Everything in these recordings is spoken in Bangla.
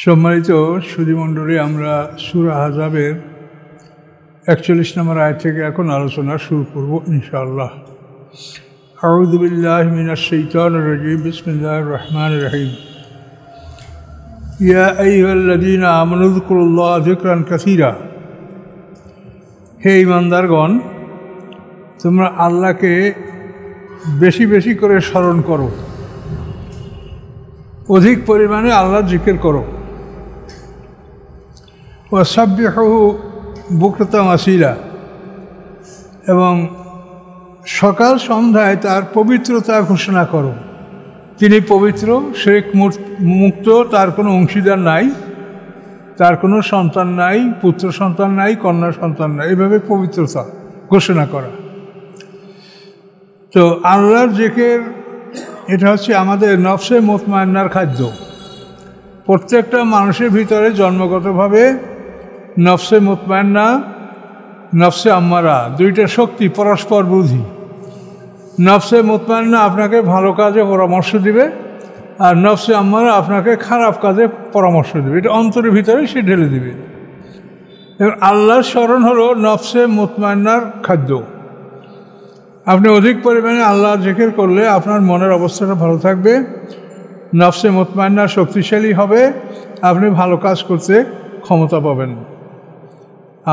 সম্মানিত সুধীমণ্ডলী, আমরা সূরা আহজাবের ৪১ নম্বর আয়াত থেকে এখন আলোচনা শুরু করব ইনশাআল্লাহ। আউযু বিল্লাহি মিনাশ শাইতানির রাজীম। বিসমিল্লাহির রহমানির রহিম। ইয়া আইয়ুহাল্লাযীনা আমানু যকুরুল্লাহা যিকরান কাসীরা। হে ঈমানদারগণ, তোমরা আল্লাহকে বেশি বেশি করে স্মরণ করো, অধিক পরিমাণে আল্লাহর জিকির করো। ওয়াসাব্বিহুহু বুকরাতান ওয়া আসীলা, এবং সকাল সন্ধ্যায় তার পবিত্রতা ঘোষণা করো। তিনি পবিত্র, শিরক মুক্ত, তার কোনো অংশীদার নাই, তার কোনো সন্তান নাই, পুত্র সন্তান নাই, কন্যা সন্তান নাই, এভাবে পবিত্রতা ঘোষণা করা। তো আল্লাহর জিকির এটা হচ্ছে আমাদের নফসে মুতমাইন্নার খাদ্য। প্রত্যেকটা মানুষের ভিতরে জন্মগতভাবে নফসে মুতমাইন্না, নফসে আম্মারা, দুইটা শক্তি পরস্পর বিরোধী। নফসে মুতমাইন্না আপনাকে ভালো কাজে পরামর্শ দিবে, আর নফসে আম্মারা আপনাকে খারাপ কাজে পরামর্শ দেবে। এটা অন্তরের ভিতরে সে ঢেলে দিবে। এবং আল্লাহর স্মরণ হলো নফসে মুতমাইন্নার খাদ্য। আপনি অধিক পরিমাণে আল্লাহর জিকির করলে আপনার মনের অবস্থাটা ভালো থাকবে, নফসে মুতমাইন্না শক্তিশালী হবে, আপনি ভালো কাজ করতে ক্ষমতা পাবেন।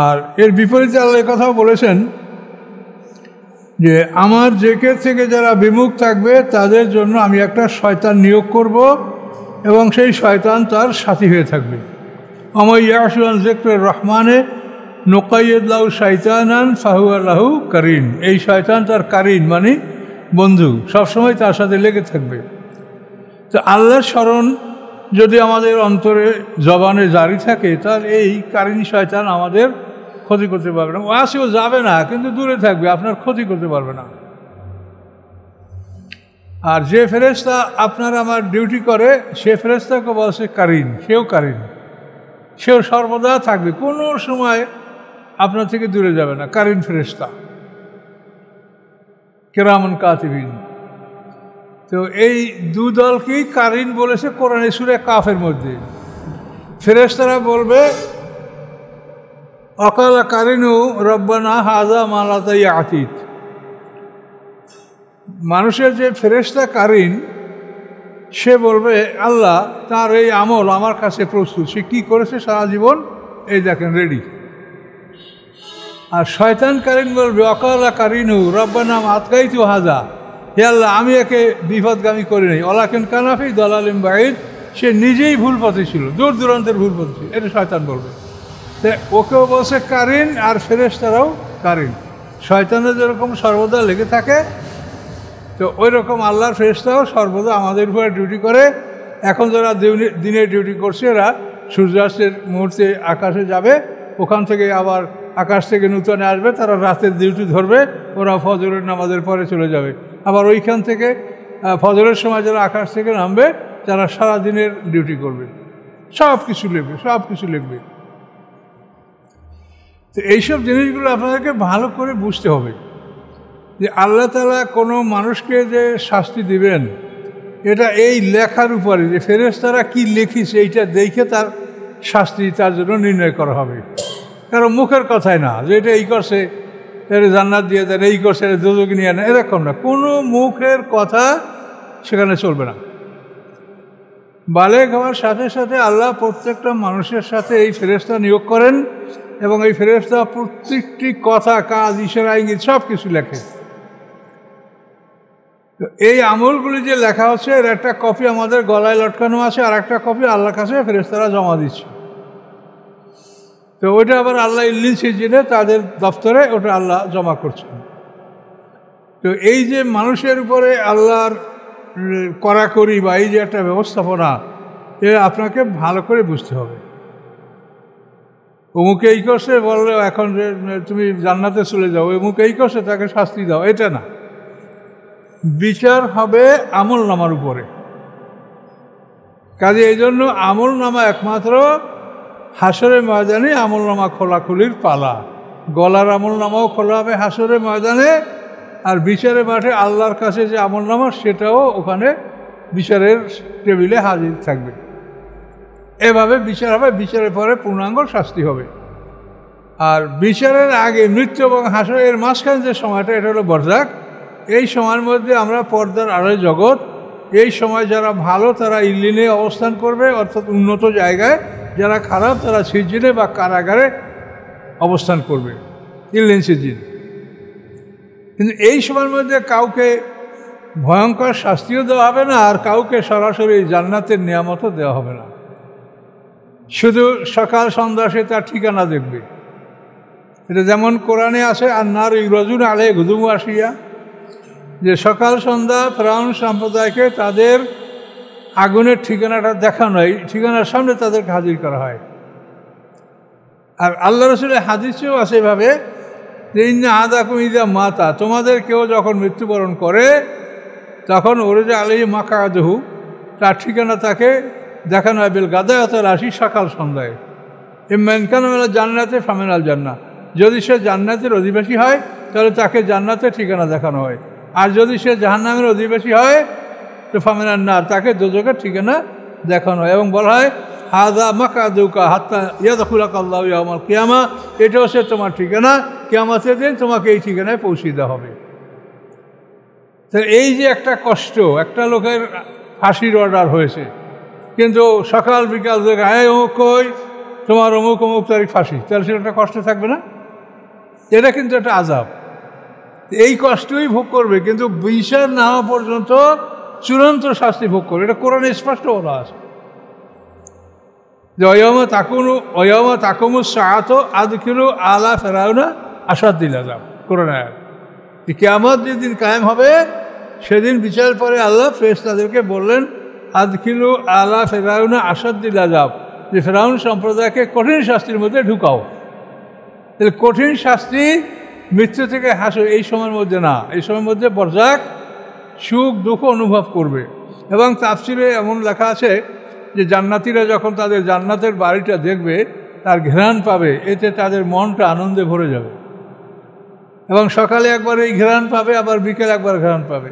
আর এর বিপরীতে আল্লাহ কথাও বলেছেন যে আমার জিকির থেকে যারা বিমুখ থাকবে তাদের জন্য আমি একটা শয়তান নিয়োগ করব, এবং সেই শয়তান তার সাথী হয়ে থাকবে। আমার ইয়াশু আন যিকরির রহমানে নুকাইয়িদ লাহু শাইতানান ফাহুয়া লাহু কারিন। এই শয়তান তার কারিন মানে বন্ধু, সবসময় তার সাথে লেগে থাকবে। তো আল্লাহর স্মরণ যদি আমাদের অন্তরে জবানে জারি থাকে, তাহলে এই কারিন শয়তান আমাদের ক্ষতি করতে পারবে না। আসেও যাবে না, কিন্তু দূরে থাকবে, আপনার ক্ষতি করতে পারবে না। আর যে ফেরেশতা আপনার আমার ডিউটি করে, সে ফেরেশতাকে বলছে কারিন, সেও কারিন, সেও সর্বদা থাকবে, কোনো সময় আপনার থেকে দূরে যাবে না। কারিন ফেরেশতা, কিরামান কাতিবিন। তো এই দুদলকেই কারিন বলেছে কোরআনে সূরা কাফের মধ্যে। ফেরেশতারা বলবে অকালা কারিনু রব্বানা হাযা মা লা তা'আতিত। মানুষের যে ফেরেশতা কারিন, সে বলবে আল্লাহ তার এই আমল আমার কাছে প্রস্তুত, সে কী করেছে সারা জীবন, এই দেখেন রেডি। আর শয়তান কারিন বলবে অকালা কারিনু রব্বানা আতগাইতু হাযা, হে আল্লাহ আমি একে বিপদগামী করি নাই, ওয়ালাকিন কানা ফি দালালিন বাঈদ, সে নিজেই ভুল পথে ছিল, দূর দূরান্তের ভুল পথে ছিল। এটা শয়তান বলবে। ওকেও বলছে কারিন, আর ফেরেশতারাও কারিন। শয়তানের যেরকম সর্বদা লেগে থাকে, তো ওই রকম আল্লাহর ফেরেশতাও সর্বদা আমাদের উপরে ডিউটি করে। এখন যারা দিনে ডিউটি করছে, এরা সূর্যাস্তের মুহূর্তে আকাশে যাবে, ওখান থেকে আবার আকাশ থেকে নূতনে আসবে, তারা রাতের ডিউটি ধরবে, ওরা ফজরের নামাজের পরে চলে যাবে। আবার ওইখান থেকে ফজরের সময় যারা আকাশ থেকে নামবে, তারা সারাদিনের ডিউটি করবে, সব কিছু লিখবে, সব কিছু লিখবে। তো এইসব জিনিসগুলো আপনাদেরকে ভালো করে বুঝতে হবে যে আল্লাহ তাআলা কোনো মানুষকে যে শাস্তি দিবেন, এটা এই লেখার উপরে, যে ফেরেশতারা কি লিখিছে এইটা দেখে তার শাস্তি তার জন্য নির্ণয় করা হবে। কারণ মুখের কথাই না যে এটা এই করছে এটা জান্নাত দিয়ে দেন, এই করছে এটা দোজখ নিয়ে আনে, এরকম না। কোনো মুখের কথা সেখানে চলবে না। বালেগ হওয়ার সাথে সাথে আল্লাহ প্রত্যেকটা মানুষের সাথে এই ফেরেশতা নিয়োগ করেন, এবং এই ফেরেশতা প্রত্যেকটি কথা, কাজ, ইশারা, ইঙ্গিত সব কিছু লেখে। তো এই আমলগুলি যে লেখা হচ্ছে, এর একটা কপি আমাদের গলায় লটকানো আছে, আর একটা কপি আল্লাহর কাছে ফেরেশতারা জমা দিচ্ছে। তো ওইটা আবার আল্লাহ ইল্লিন সিজিনে তাদের দপ্তরে ওটা আল্লাহ জমা করছেন। তো এই যে মানুষের উপরে আল্লাহর কড়াকড়ি বা এই যে একটা ব্যবস্থাপনা, এ আপনাকে ভালো করে বুঝতে হবে। অমুকে এই করছে বললে এখন যে তুমি জান্নাতে চলে যাও, অমুকে এই করছে তাকে শাস্তি দাও, এটা না। বিচার হবে আমল নামার উপরে। কাজে এই জন্য আমল নামা একমাত্র হাসরের ময়দানে আমল নামা খোলাখুলির পালা। গলার আমল নামাও খোলা হবে হাসরের ময়দানে, আর বিচারের মাঠে আল্লাহর কাছে যে আমল নামা, সেটাও ওখানে বিচারের টেবিলে হাজির থাকবে। এভাবে বিচার হবে, বিচারের পরে পূর্ণাঙ্গ শাস্তি হবে। আর বিচারের আগে মৃত্যু এবং হাসরের মাঝখানে যে সময়টা, এটা হলো বরজাক। এই সময়ের মধ্যে আমরা পর্দার আড়ালে জগৎ, এই সময় যারা ভালো তারা ইল্লিনে অবস্থান করবে, অর্থাৎ উন্নত জায়গায়, যারা খারাপ তারা সিজিনে বা কারাগারে অবস্থান করবে, ইল্লিন সিজিন। কিন্তু এই সময়ের মধ্যে কাউকে ভয়ঙ্কর শাস্তিও দেওয়া হবে না, আর কাউকে সরাসরি জান্নাতের নিয়ামতও দেওয়া হবে না। শুধু সকাল সন্ধ্যা সে তার ঠিকানা দেখবে। এটা যেমন কোরআনে আছে, আর নার ইউরাজুন আলে গুদুমু আসিয়া, যে সকাল সন্ধ্যা ফেরাউন সম্প্রদায়কে তাদের আগুনের ঠিকানাটা দেখানো হয়, ঠিকানার সামনে তাদেরকে হাজির করা হয়। আর আল্লাহ রসুলের হাদিসেও আছে এভাবে যে ইন্না আদাকুম ইযা মাতা, তোমাদের কেউ যখন মৃত্যুবরণ করে তখন ওরজা আলাইহি মাকাদুহু, তার ঠিকানা তাকে দেখানো হয় বিল গাদায়াতে রাশি, সকাল সন্ধ্যায়। ইম্মান কানা মিনাল জান্নাতি ফামিনাল জান্নাহ, যদি সে জান্নাতের অধিবাসী হয় তাহলে তাকে জান্নাতের ঠিকানা দেখানো হয়, আর যদি সে জাহান্নামের অধিবাসী হয় তো ফামিনান নার, তাকে দোজখের ঠিকানা দেখানো হয়। এবং বলা হয় হাযা মাকাদুকা হাত্তা ইয়াদখুলাকা আল্লাহু ইয়াওমাল কিয়ামা, এটা হচ্ছে তোমার ঠিকানা, কিয়ামতের দিন তোমাকে এই ঠিকানায় পৌঁছে দেওয়া হবে। তো এই যে একটা কষ্ট, একটা লোকের ফাঁসির অর্ডার হয়েছে, কিন্তু সকাল বিকাল দেখে অমুক কই তোমার অমুক অমুক তারিখ ফাঁসি, তাহলে সেটা একটা কষ্ট থাকবে না? এটা কিন্তু একটা আযাব। এই কষ্টই ভোগ করবে, কিন্তু বিচার না হওয়া পর্যন্ত চূড়ান্ত শাস্তি ভোগ করবে। এটা কোরআনে স্পষ্ট বলা আছে যে অয়ামা তাকুমু সাআত আদখিলু আলা ফিরআউনা আশাদ্দিল আযাব। কোরআনে কিয়ামত যেদিন কায়েম হবে সেদিন বিচারের পরে আল্লাহ ফেরেশতাদেরকে বললেন আদখিলু আলা ফিরআউনা আশাদ্দিল আযাব, যে ফিরআউন সম্প্রদায়কে কঠিন শাস্তির মধ্যে ঢুকাও। তাহলে কঠিন শাস্তি মৃত্যু থেকে হাসর এই সময়ের মধ্যে না, এই সময়ের মধ্যে বরজাক সুখ দুঃখ অনুভব করবে। এবং তাফসিরে এমন লেখা আছে যে জান্নাতীরা যখন তাদের জান্নাতের বাড়িটা দেখবে, তার ঘ্রাণ পাবে, এতে তাদের মনটা আনন্দে ভরে যাবে। এবং সকালে একবার এই ঘ্রাণ পাবে, আবার বিকেলে একবার ঘ্রাণ পাবে।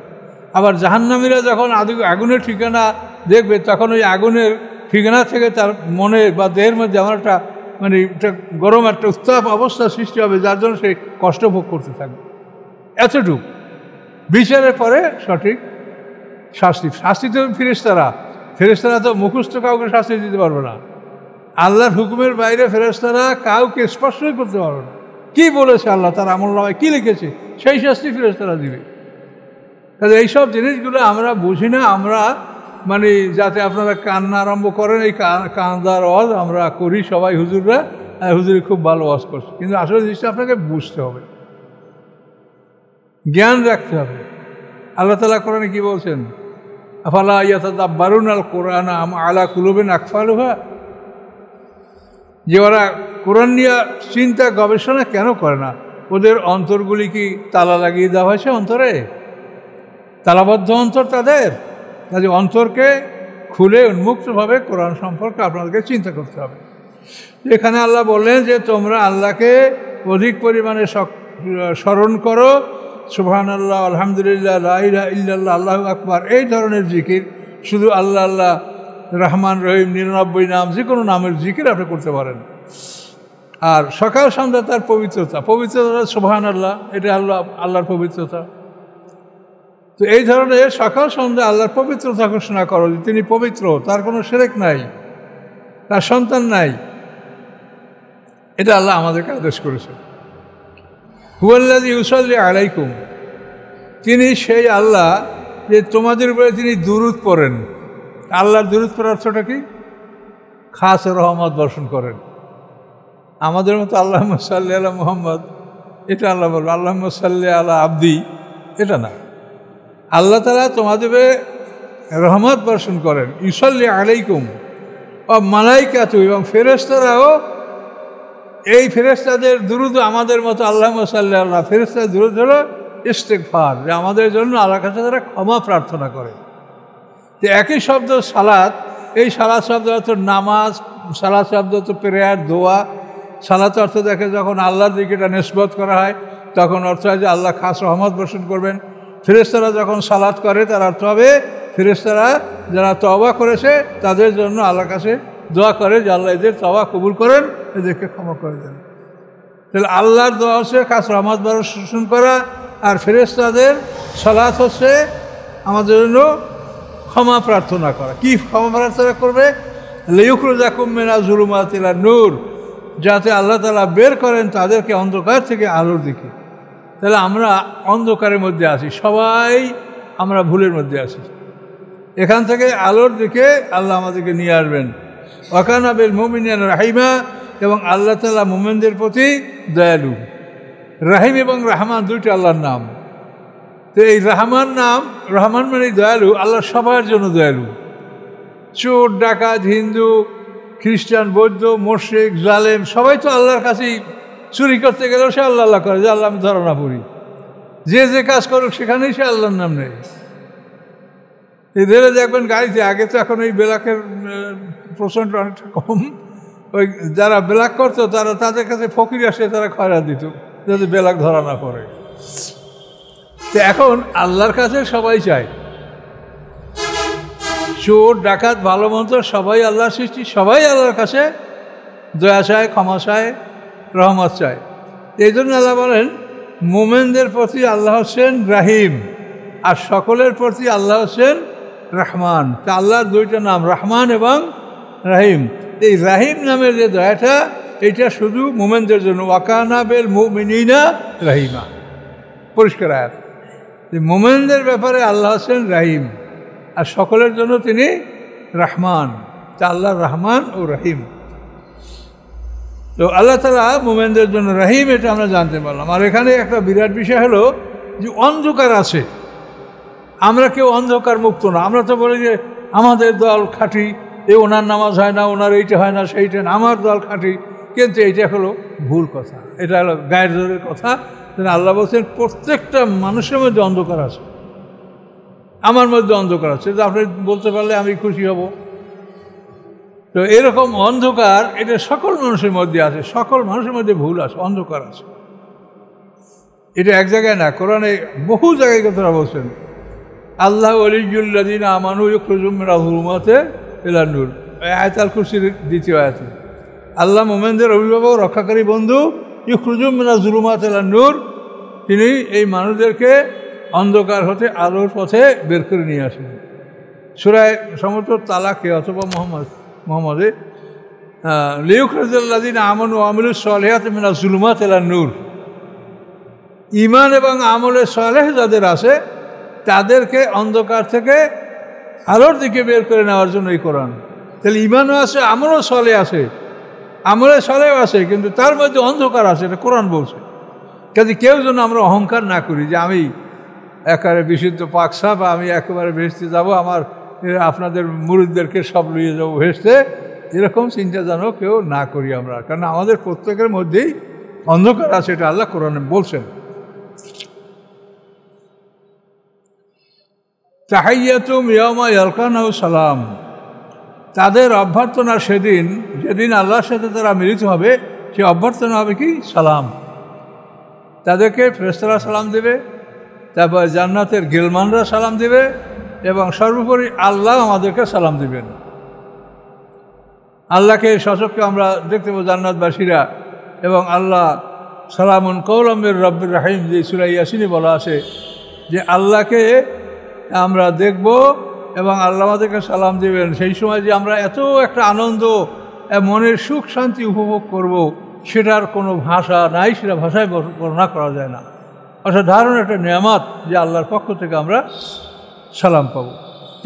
আবার জাহান্নামীরা যখন আগুনের ঠিকানা দেখবে, তখন ওই আগুনের ঠিকানা থেকে তার মনে বা দেহের মধ্যে এমন একটা একটা গরম একটা উত্তাপ অবস্থা সৃষ্টি হবে, যার জন্য সে কষ্ট ভোগ করতে থাকবে। এতটুকু বিচারের পরে সঠিক শাস্তি। শাস্তি তো ফেরেশতারা তো মুখস্থ কাউকে শাস্তি দিতে পারবে না। আল্লাহর হুকুমের বাইরে ফেরেশতারা কাউকে স্পর্শই করতে পারবে না। কি বলেছে আল্লাহ, তার আমলনামায় কি লিখেছে, সেই শাস্তি ফেরেশতারা দিবে। তাহলে এইসব জিনিসগুলো আমরা বুঝি না। আমরা যাতে আপনারা কান্না আরম্ভ করেন, এই কান্দার ওয়াজ আমরা করি সবাই, হুজুররা হুজুরি খুব ভালো ওয়াজ করছে, কিন্তু আসলে জিনিসটা আপনাকে বুঝতে হবে, জ্ঞান রাখতে হবে। আল্লাহ তাআলা কোরআনে কি বলছেন, আফালা ইয়াতাদাব্বারুনাল কোরআন আম আলা কুলুবিন আকফালুহা, যে ওরা কোরআন নিয়ে চিন্তা গবেষণা কেন করে না? ওদের অন্তরগুলি কি তালা লাগিয়ে দেওয়া হয়েছে? অন্তরে তালাবদ্ধ অন্তর তাদের। কাজে অন্তরকে খুলে উন্মুক্তভাবে কোরআন সম্পর্কে আপনাদেরকে চিন্তা করতে হবে। এখানে আল্লাহ বললেন যে তোমরা আল্লাহকে অধিক পরিমাণে স্মরণ করো, সুবহানাল্লাহ, আলহামদুলিল্লাহ, লা ইলাহা ইল্লাল্লাহ, আল্লাহু আকবার, এই ধরনের জিকির। শুধু আল্লাহ আল্লাহ, রহমান রহিম, 99 নাম, যে কোনো নামের জিকির আপনি করতে পারেন। আর সকাল সন্ধ্যা তার পবিত্রতা সুবহানাল্লাহ, এটা আল্লাহর পবিত্রতা। তো এই ধরনের সকাল সন্ধ্যা আল্লাহর পবিত্রতা ঘোষণা করো, যে তিনি পবিত্র, তার কোনো শিরক নাই, তার সন্তান নাই। এটা আল্লাহ আমাদেরকে আদেশ করেছে। হুয়াল্লাযী ইউসাল্লি আলাইকুম, তিনি সেই আল্লাহ যে তোমাদের উপরে তিনি দুরূদ পড়েন। আল্লাহর দুরূদ পড়ার অর্থটা কি? খাস রহমত বর্ষণ করেন। আমাদের মতো আল্লাহুম্মা সাল্লি আলা মুহাম্মদ, এটা আল্লাহ বলবে, আল্লাহুম্মা সাল্লি আলা আবদি, এটা না। আল্লাহ তাআলা তোমাদের রহমত বর্ষণ করেন। ইউসাল্লি আলাইকুম ও মালাইকাতু, এবং ফেরেশতারাও, এই ফেরেশতাদের দুরূদ আমাদের মতো আল্লাহুম্মা সাল্লি আলা, ফেরেশতাদের দুরূদ হলো ইস্তিগফার, যে আমাদের জন্য আল্লাহর কাছে তারা ক্ষমা প্রার্থনা করে। তো একই শব্দ সালাত, এই সালাত শব্দ অর্থ নামাজ, সালাত শব্দ অর্থ প্রেয়ার, দোয়া। সালাত অর্থ দেখে যখন আল্লাহর দিকে এটা নিসবত করা হয়, তখন অর্থ হয় যে আল্লাহ খাস রহমত বর্ষণ করবেন। ফেরেশতারা যখন সালাত করে, তার অর্থ হবে ফেরেশতারা যারা তওবা করেছে তাদের জন্য আল্লাহর কাছে দোয়া করে যে আল্লাহ এদের তওবা কবুল করেন, এদেরকে ক্ষমা করে দেন। তাহলে আল্লাহর দোয়া হচ্ছে খাস রহমত বর্ষণ করা, আর ফেরেশতাদের সালাত হচ্ছে আমাদের জন্য ক্ষমা প্রার্থনা করা। কি ক্ষমা প্রার্থনা করবে? লিয়ুখরিজাকুম মিনাজ যুলুমাতি ইলান নূর, যাতে আল্লাহ তাআলা বের করেন তাদেরকে অন্ধকার থেকে আলোর দিকে। তাহলে আমরা অন্ধকারের মধ্যে আছি, সবাই আমরা ভুলের মধ্যে আছি। এখান থেকে আলোর দিকে আল্লাহ আমাদেরকে নিয়ে আসবেন। ওয়া কানা বিল মুমিনিনা রাহিমা, এবং আল্লাহ তাআলা মুমিনদের প্রতি দয়ালু। রাহিম এবং রহমান দুইটা আল্লাহর নাম। তো এই রহমান নাম, রহমান মানে দয়ালু, আল্লাহ সবার জন্য দয়ালু। চোর, ডাকাত, হিন্দু, খ্রিস্টান, বৌদ্ধ, মুশরিক, জালেম সবাই তো আল্লাহর কাছেই চুরি করতে গেলেও সে আল্লাহ আল্লাহ করে যে আল্লাহ আমি ধরা না পড়ি। যে যে কাজ করুক সেখানেই সে আল্লাহর নাম নেই। এই রেলে দেখবেন গাড়িতে, আগে তো এখন ওই ব্ল্যাকের প্রচণ্ড অনেকটা কম, ওই যারা ব্ল্যাক করতো তারা তাদের কাছে ফকির আসে, তারা খয়রাত দিত যাতে ব্ল্যাক ধরা না পড়ে। তো এখন আল্লাহর কাছে সবাই চায়, চোর, ডাকাত, ভালো মন্দ সবাই আল্লাহর সৃষ্টি, সবাই আল্লাহর কাছে দয়া চায়, ক্ষমা চায়, রহমত চায়। এই জন্য আল্লাহ বলেন মোমেনদের প্রতি আল্লাহ হচ্ছেন রাহিম, আর সকলের প্রতি আল্লাহ হচ্ছেন রহমান। তা আল্লাহর দুইটা নাম রহমান এবং রাহিম। এই রাহিম নামের যে দয়াটা, এটা শুধু মোমেনদের জন্য। ওয়া কানা বিল মুমিনিনা রাহিমা, পরিষ্কার আয়াত। মোমেনদের ব্যাপারে আল্লাহ হচ্ছেন রাহিম, আর সকলের জন্য তিনি রহমান। তা আল্লাহ রহমান ও রহিম। তো আল্লাহ তাআলা মোমেনদের জন্য রহিম, এটা আমরা জানতে পারলাম। আর এখানে একটা বিরাট বিষয় হলো যে অন্ধকার আছে, আমরা কেউ অন্ধকার মুক্ত না। আমরা তো বলি যে আমাদের দল খাঁটি, এ ওনার নামাজ হয় না, ওনার এইটা হয় না, সেইটা না, আমার দল খাঁটি। কিন্তু এইটা হলো ভুল কথা, এটা হলো গায়ের জোরের কথা। আল্লাহ বলছেন প্রত্যেকটা মানুষের মধ্যে অন্ধকার আছে, আমার মধ্যে অন্ধকার আছে। এটা আপনি বলতে পারলে আমি খুশি হব। তো এরকম অন্ধকার এটা সকল মানুষের মধ্যে আছে, সকল মানুষের মধ্যে ভুল আছে, অন্ধকার আছে। এটা এক জায়গায় না, কোরআনে বহু জায়গায় কথাটা বলছেন। আল্লাহ ওয়ালিয়ুল্লাযীনা আমানু ইউখরিজুহুম মিনাজ যুলুমাতি ইলান নূর, আয়াতুল কুরসির দ্বিতীয় আয়াতে। আল্লাহ মুমিনদের অভিভাবক, রক্ষাকারী বন্ধু। ইউখরিজুহুম মিনাজ যুলুমাতি ইলান নূর, তিনি এই মানুষদেরকে অন্ধকার হতে আলোর পথে বের করে নিয়ে আসেন। সূরা সম্ভবত তালাকে অথবা মুহাম্মদে লিইউখরিজাল্লাযীনা আমানু ওয়া আমিলুস সালিহাতি মিনাজ যুলুমাতি ইলান নূর, ঈমান এবং আমলে সালেহ যাদের আছে তাদেরকে অন্ধকার থেকে আলোর দিকে বের করে নেওয়ার জন্য এই কোরআন। তাহলে ঈমানও আছে, আমলও সালেহ আছে, আমলে সালেহ আছে, কিন্তু তার মধ্যে অন্ধকার আছে, এটা কোরআন বলছে। কাজে কেউ যেন আমরা অহংকার না করি যে আমি একেবারে বিশুদ্ধ পাকসা, বা আমি একেবারে ভেস্তে যাব, আমার আপনাদের মুরিদদেরকে সব লইয়ে যাবো ভেস্তে, এরকম চিন্তা যেন কেউ না করি আমরা। কারণ আমাদের প্রত্যেকের মধ্যেই অন্ধকার আছে, এটা আল্লাহ কোরআনে বলছেন। তাহিয়াতুম ইয়াওমা ইয়ালকানাহু সালাম, তাদের অভ্যর্থনা সেদিন, যেদিন আল্লাহর সাথে তারা মিলিত হবে, সে অভ্যর্থনা হবে কি? সালাম। তাদেরকে ফেরেশতারা সালাম দেবে, তারপর জান্নাতের গেলমানরা সালাম দেবে, এবং সর্বোপরি আল্লাহ আমাদেরকে সালাম দেবেন। আল্লাহকে সচক্ষে আমরা দেখতে পাবো জান্নাতবাসীরা, এবং আল্লাহ সালামুন কওলাম মির রাব্বির রাহিম, যে সূরা ইয়াসিনে বলা আছে যে আল্লাহকে আমরা দেখব এবং আল্লাহ আমাদেরকে সালাম দেবেন। সেই সময় যে আমরা এত একটা আনন্দ, মনের সুখ শান্তি উপভোগ করব, সেটার কোনো ভাষা নাই, সেটা ভাষায় বর্ণনা করা যায় না। অসাধারণ একটা নেয়ামত যে আল্লাহর পক্ষ থেকে আমরা সালাম পাব।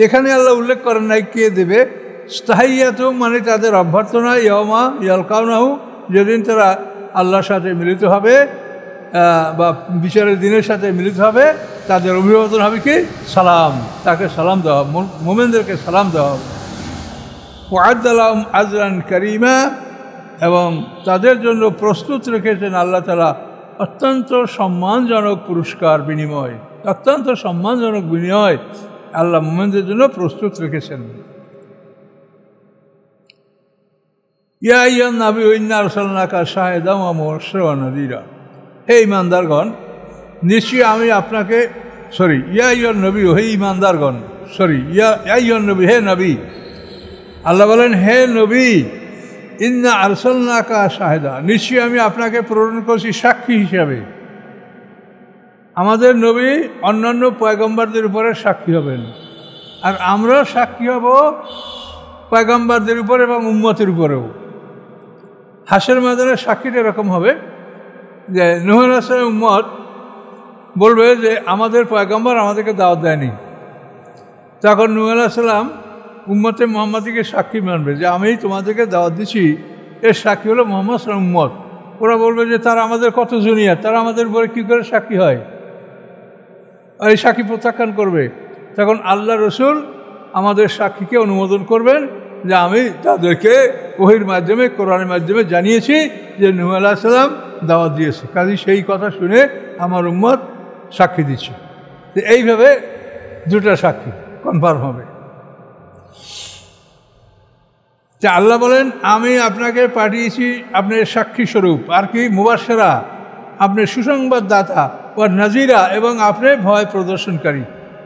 এখানে আল্লাহ উল্লেখ করেন নাই কে দেবে। তাহিয়াতুম মানে তাদের অভ্যর্থনা, ইয়াওমা ইয়ালকাউনাহু, যেদিন তারা আল্লাহর সাথে মিলিত হবে বা বিচারের দিনের সাথে মিলিত হবে, তাদের অভিবাদন হবে কি? সালাম। তাকে সালাম দেওয়া, মুমিনদেরকে সালাম দেওয়া হবে। ওয়া'আদ্দা লাহুম আজরান কারীমা, এবং তাদের জন্য প্রস্তুত রেখেছেন আল্লাহ তাআলা অত্যন্ত সম্মানজনক পুরস্কার, বিনিময়, অত্যন্ত সম্মানজনক বিনিময় আল্লাহ মুমিনদের জন্য প্রস্তুত রেখেছেন। ইয়া আইয়ুহান নাবিয়্যু ইন্না আরসালনাকা শাহিদাম ওয়া মুবাশশিরান ওয়া নাযীরা, হে ঈমানদারগণ, নিশ্চয়ই আমি আপনাকে, ইয়া আইয়ুহান নবী, হে ঈমানদারগণ, ইয়া আইয়ুহান নবী, হে নবী, আল্লাহ বলেন, হে নবী, ইন্না আরসালনাকা শাহিদা, নিশ্চয়ই আমি আপনাকে প্রেরণ করছি সাক্ষী হিসাবে। আমাদের নবী অন্যান্য পয়গম্বরদের উপরে সাক্ষী হবেন, আর আমরা সাক্ষী হব পয়গম্বরদের উপর এবং উম্মতের উপরেও। হাসরের ময়দানের সাক্ষীটা এরকম হবে যে নূহ আলাইহিস সালামের উম্মত বলবে যে আমাদের পয়গম্বর আমাদেরকে দাওয়াত দেয়নি। তখন নূহ আলাইহিস সালাম উম্মতে মুহাম্মাদীকে সাক্ষী মানবে যে আমি তোমাদেরকে দাওয়াত দিচ্ছি, এর সাক্ষী হলো মুহাম্মদ সাল্লাল্লাহু আলাইহি ওয়াসাল্লাম উম্মত। ওরা বলবে যে তারা আমাদের কত জুনিয়র, তারা আমাদের উপরে কী করে সাক্ষী হয়, এই সাক্ষী প্রত্যাখ্যান করবে। তখন আল্লাহ রসুল আমাদের সাক্ষীকে অনুমোদন করবেন যে আমি তাদেরকে ওহীর মাধ্যমে, কোরআনের মাধ্যমে জানিয়েছি যে নূহ আলাইহিস সালাম দাওয়াত দিয়েছে, কাজেই সেই কথা শুনে আমার উম্মত সাক্ষী দিচ্ছে। তো এইভাবে দুটা সাক্ষী কনফার্ম হবে। তা আল্লাহ বলেন, আমি আপনাকে পাঠিয়েছি আপনার সাক্ষী স্বরূপ, আর কি মুবাশশিরা, আপনি সুসংবাদদাতা, ও নাজিরা, এবং আপনি ভয় প্রদর্শনকারী।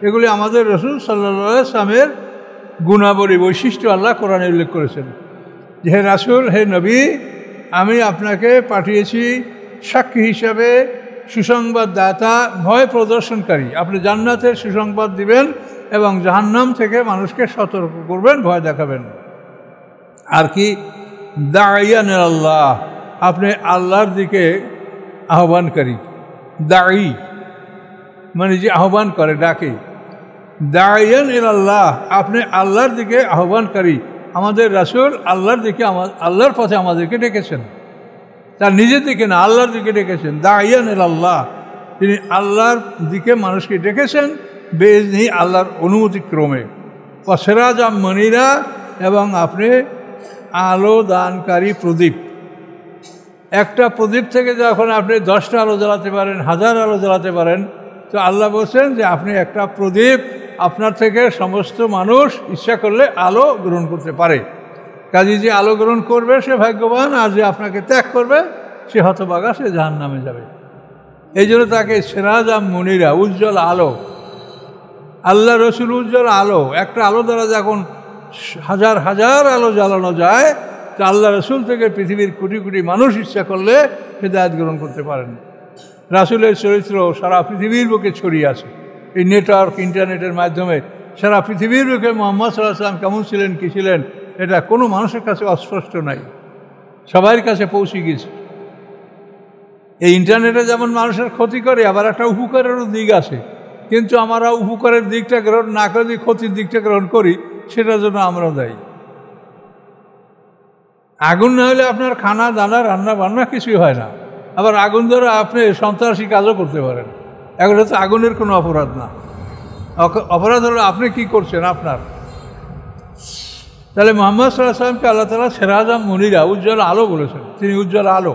এগুলি আমাদের রাসূল সাল্লাল্লাহু আলাইহি ওয়াসাল্লামের গুণাবলী, বৈশিষ্ট্য আল্লাহ কোরআনে উল্লেখ করেছেন যে হে রাসূল, হে নবী, আমি আপনাকে পাঠিয়েছি সাক্ষী হিসাবে, সুসংবাদদাতা, ভয় প্রদর্শনকারী। আপনি জান্নাতের সুসংবাদ দিবেন এবং জাহান্নাম থেকে মানুষকে সতর্ক করবেন, ভয় দেখাবেন। আর কি দাইয়ান আল্লাহ, আপনি আল্লাহর দিকে আহ্বানকারী। দাঈ মানে যে আহ্বান করে, ডাকে। দাইয়ান আল্লাহ, আপনি আল্লাহর দিকে আহ্বানকারী। আমাদের রাসূল আল্লাহর দিকে, আল্লাহর পথে আমাদেরকে ডেকেছেন, তার নিজের দিকে না, আল্লাহর দিকে ডেকেছেন। দাইয়ান আল্লাহ, তিনি আল্লাহর দিকে মানুষকে ডেকেছেন বেইজনি, আল্লাহর অনুমতিক্রমে। ওয়া সিরাজাম মুনীরা, এবং আপনি আলো দানকারী প্রদীপ। একটা প্রদীপ থেকে যখন আপনি 10টা আলো জ্বালাতে পারেন, 1000 আলো জ্বালাতে পারেন, তো আল্লাহ বলছেন যে আপনি একটা প্রদীপ, আপনার থেকে সমস্ত মানুষ ইচ্ছা করলে আলো গ্রহণ করতে পারে। কাজে যে আলো গ্রহণ করবে সে ভাগ্যবান, আর যে আপনাকে ত্যাগ করবে সে হতভাগা, সে জাহান্নামে যাবে। এই জন্য তাকে সিরাজাম মুনীরা, উজ্জ্বল আলো। আল্লাহ রসুল উজ্জ্বল আলো। একটা আলো দ্বারা যখন হাজার হাজার আলো জ্বালানো যায়, তা আল্লাহ রসুল থেকে পৃথিবীর কোটি কোটি মানুষ ইচ্ছা করলে হিদায়াত গ্রহণ করতে পারেন। রাসূলের চরিত্র সারা পৃথিবীর বুকে ছড়িয়ে আছে। এই নেটওয়ার্ক, ইন্টারনেটের মাধ্যমে সারা পৃথিবীর বুকে মুহাম্মদ সাল্লাল্লাহু আলাইহি ওয়াসাল্লাম কেমন ছিলেন, কী ছিলেন, এটা কোনো মানুষের কাছে অস্পষ্ট নাই, সবার কাছে পৌঁছে গেছে। এই ইন্টারনেটে যেমন মানুষের ক্ষতি করে, আবার একটা উপকারেরও দিক আছে, কিন্তু আমরা উপকারের দিকটা গ্রহণ না করে যদি ক্ষতির দিকটা গ্রহণ করি, সেটার জন্য আমরাও দায়ী। আগুন না হলে আপনার খানা দানা, রান্না বান্না কিছুই হয় না। আবার আগুন দ্বারা আপনি সন্ত্রাসী কাজও করতে পারেন। এখন হচ্ছে আগুনের কোনো অপরাধ না, অপরাধ হলো আপনি কি করছেন আপনার। তাহলে মুহাম্মদ সাল্লাল্লাহু আলাইহি ওয়াসাল্লামকে আল্লাহ তাআলা সিরাজাম মুনীরা, উজ্জ্বল আলো বলেছেন। তিনি উজ্জ্বল আলো।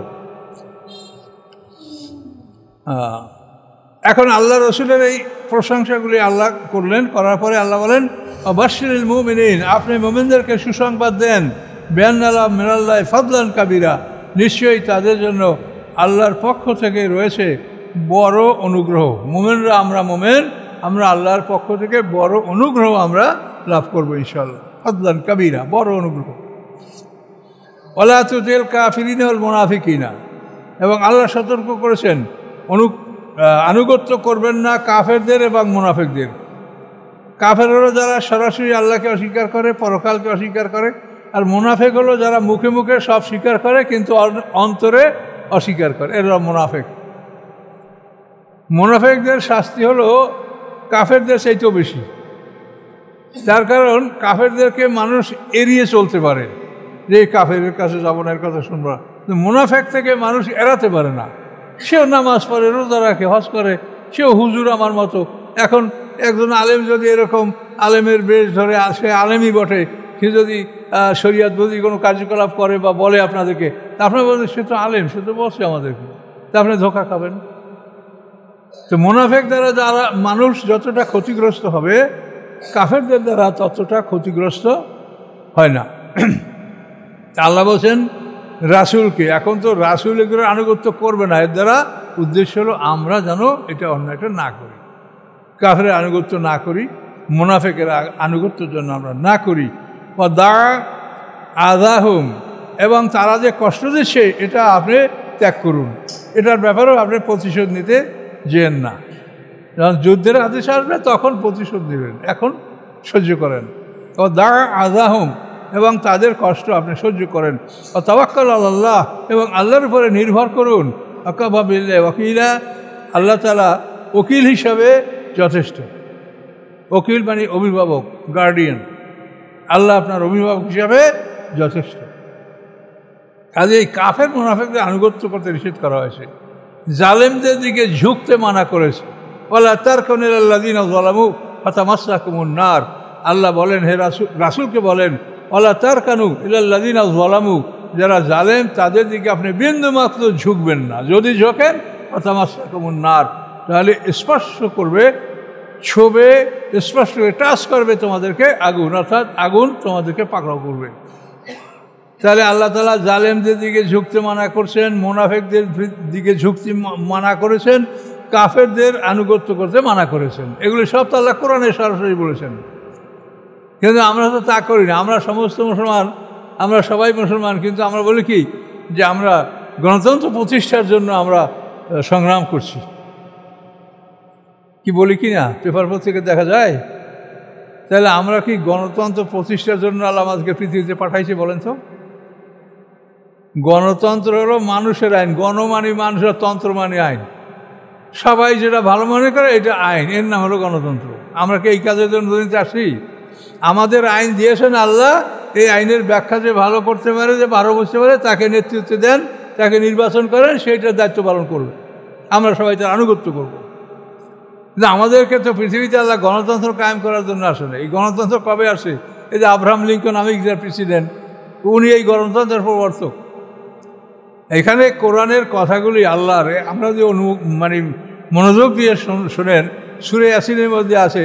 এখন আল্লাহ রসুলের এই প্রশংসাগুলি আল্লাহ করলেন, করার পরে আল্লাহ বলেন, বাশশিরিল মুমিনিন, আপনি মুমিনদেরকে সুসংবাদ দেন, বিআন্না লাহুম মিনাল্লাহি ফাদলান কাবীরা, নিশ্চয়ই তাদের জন্য আল্লাহর পক্ষ থেকে রয়েছে বড় অনুগ্রহ। মুমিনরা, আমরা মুমিন, আমরা আল্লাহর পক্ষ থেকে বড় অনুগ্রহ আমরা লাভ করবো ইনশাআল্লাহ। ফাদলান কাবীরা, বড় অনুগ্রহ। ওয়ালা তুতিল কাফিরিনা ওয়াল মুনাফিকিনা, এবং আল্লাহ সতর্ক করেছেন আনুগত্য করবেন না কাফেরদের এবং মুনাফিকদের। কাফের হলো যারা সরাসরি আল্লাহকে অস্বীকার করে, পরকালকে অস্বীকার করে, আর মুনাফিক হলো যারা মুখে মুখে সব স্বীকার করে কিন্তু অন্তরে অস্বীকার করে, এরা মুনাফিক। মুনাফিকদের শাস্তি হলো কাফেরদের চাইতেও বেশি। যার কারণ কাফেরদেরকে মানুষ এড়িয়ে চলতে পারে, যে কাফেরের কাছে যাবো না, এর কথা শুনবো না। মুনাফিক থেকে মানুষ এড়াতে পারে না। সেও নামাজ পড়ে, রোজা রাখে, হজ করে, সেও হুজুর আমার মতো। এখন একজন আলেম যদি এরকম আলেমের বেশ ধরে, সে আলেমই বটে, সে যদি শরিয়াত বিরোধী কোনো কার্যকলাপ করে বা বলে আপনাদেরকে, তা আপনার বলছেন সে তো আলেম, সে তো বলছে আমাদেরকে, তা আপনি ধোঁকা খাবেন। তো মুনাফিক দ্বারা যারা মানুষ যতটা ক্ষতিগ্রস্ত হবে, কাফেরদের দ্বারা ততটা ক্ষতিগ্রস্ত হয় না। আল্লাহ বলছেন রাসূলকে, এখন তো রাসূল এগুলো আনুগত্য করবে না, এর দ্বারা উদ্দেশ্য হলো আমরা যেন এটা অন্যায়টা না করি, কাফেরের আনুগত্য না করি, মুনাফিকের আনুগত্যের জন্য আমরা না করি। দা আযাহুম, এবং তারা যে কষ্ট দিচ্ছে এটা আপনি ত্যাগ করুন। এটার ব্যাপারেও আপনি প্রতিশোধ নিতে যেন না। যখন যুদ্ধের আদেশ আসবে তখন প্রতিশোধ নেবেন, এখন সহ্য করেন। ও দা আযাহুম, এবং তাদের কষ্ট আপনি সহ্য করেন। ও তাওয়াক্কাল আলাল্লাহ, এবং আল্লাহর উপরে নির্ভর করুন। ওয়াকাফা বিল্লাহি ওয়াকিলা, আল্লাহ তাআলা উকিল হিসাবে যথেষ্ট। উকিল মানে অভিভাবক, গার্ডিয়ান। আল্লাহ আপনার অভিভাবক হিসাবে যথেষ্ট। কাজে এই কাফের মুনাফিকদের আনুগত্য করতে নিষেধ করা হয়েছে, জালেমদের দিকে ঝুঁকতে মানা করেছে। ওয়ালা তারকুনু ইলাল্লাযিনা যালামু ফাতামাসসাকুমুন নার। আল্লাহ বলেন, হে রাসূলকে বলেন, ওয়ালা তারকানু ইলাল্লাযিনা যালামু, যারা জালেম তাদের দিকে আপনি বিন্দুমাত্র ঝুঁকবেন না। যদি ঝোঁকেন ফাতামাসসাকুমুন নার, তাহলে স্পর্শ করবে, ছোবে, স্পর্শ করে টাচ করবে তোমাদেরকে আগুন, অর্থাৎ আগুন তোমাদেরকে পাকড়াও করবে। তাহলে আল্লাহ তাআলা জালেমদের দিকে ঝুঁকতে মানা করছেন, মুনাফিকদের দিকে ঝুঁকতে মানা করেছেন, কাফেরদের আনুগত্য করতে মানা করেছেন। এগুলি সব তো আল্লাহ কোরআনে সরাসরি বলেছেন। কিন্তু আমরা তো তা করি না। আমরা সমস্ত মুসলমান, আমরা সবাই মুসলমান, কিন্তু আমরা বলি কি যে আমরা গণতন্ত্র প্রতিষ্ঠার জন্য আমরা সংগ্রাম করছি। কি বলি কি না, পেপার পত্রিকা দেখা যায়। তাহলে আমরা কি গণতন্ত্র প্রতিষ্ঠার জন্য আল্লাহ আমাদেরকে পৃথিবীতে পাঠাইছে বলেন তো? গণতন্ত্র হলো মানুষের আইন। গণ মানে মানুষের, তন্ত্র মানে আইন। সবাই যেটা ভালো মনে করে এটা আইন, এর নাম হলো গণতন্ত্র। আমরা কি এই কাজের জন্য দুনিয়াতে আসি? আমাদের আইন দিয়েছেন আল্লাহ, এই আইনের ব্যাখ্যা যে ভালো করতে পারে, যে ভালো বুঝতে পারে, তাকে নেতৃত্ব দেন, তাকে নির্বাচন করেন, সেইটার দায়িত্ব পালন করবে। আমরা সবাই তার আনুগত্য করব। কিন্তু আমাদেরকে তো পৃথিবীতে আল্লাহ গণতন্ত্র কায়েম করার জন্য আসে না। এই গণতন্ত্র কবে আসে? এই যে আব্রাহাম লিঙ্কন আমেরিকার প্রেসিডেন্ট, উনি এই গণতন্ত্রের প্রবর্তক। এখানে কোরআনের কথাগুলি আল্লাহর, আমরা যে মানে মনোযোগ দিয়ে শোনেন, সূরা ইয়াসিনের মধ্যে আছে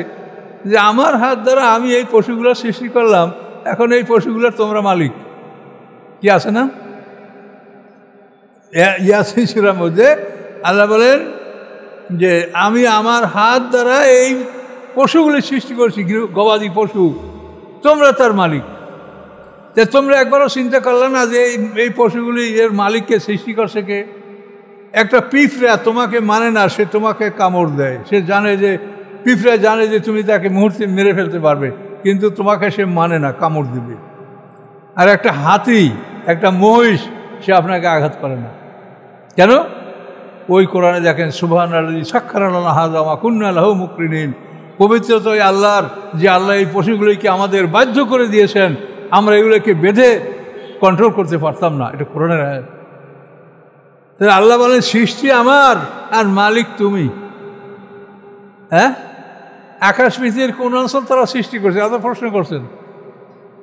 যে আমার হাত দ্বারা আমি এই পশুগুলো সৃষ্টি করলাম, এখন এই পশুগুলোর তোমরা মালিক। কি আছে না ইয়াসিন সূরার মধ্যে? আল্লাহ বলেন যে আমি আমার হাত দ্বারা এই পশুগুলি সৃষ্টি করছি, গবাদি পশু, তোমরা তার মালিক। যে তোমরা একবারও চিন্তা করলে না যে এই পশুগুলি এর মালিককে সৃষ্টি করছে কে? একটা পিঁপড়া তোমাকে মানে না, সে তোমাকে কামড় দেয়। সে জানে যে, পিঁপড়া জানে যে তুমি তাকে মুহূর্তে মেরে ফেলতে পারবে, কিন্তু তোমাকে সে মানে না, কামড় দিবে। আর একটা হাতি, একটা মহিষ, সে আপনাকে আঘাত করে না। কেন? ওই কোরআনে দেখেন, সুবহানাল্লাযী সাখখারা লানা হাযা ওয়া মা কুন্না লাহু মুকরিনিন। পবিত্র তো ওই আল্লাহর, যে আল্লাহ এই পশুগুলিকে আমাদের বাধ্য করে দিয়েছেন, আমরা এগুলোকে বেঁধে কন্ট্রোল করতে পারতাম না। এটা কোরআনের আয়াত। তাহলে আল্লাহ বলেন সৃষ্টি আমার আর মালিক তুমি। হ্যাঁ, আকাশ পৃথিবীর কোন অঞ্চল তারা সৃষ্টি করেছে? এত প্রশ্ন করছেন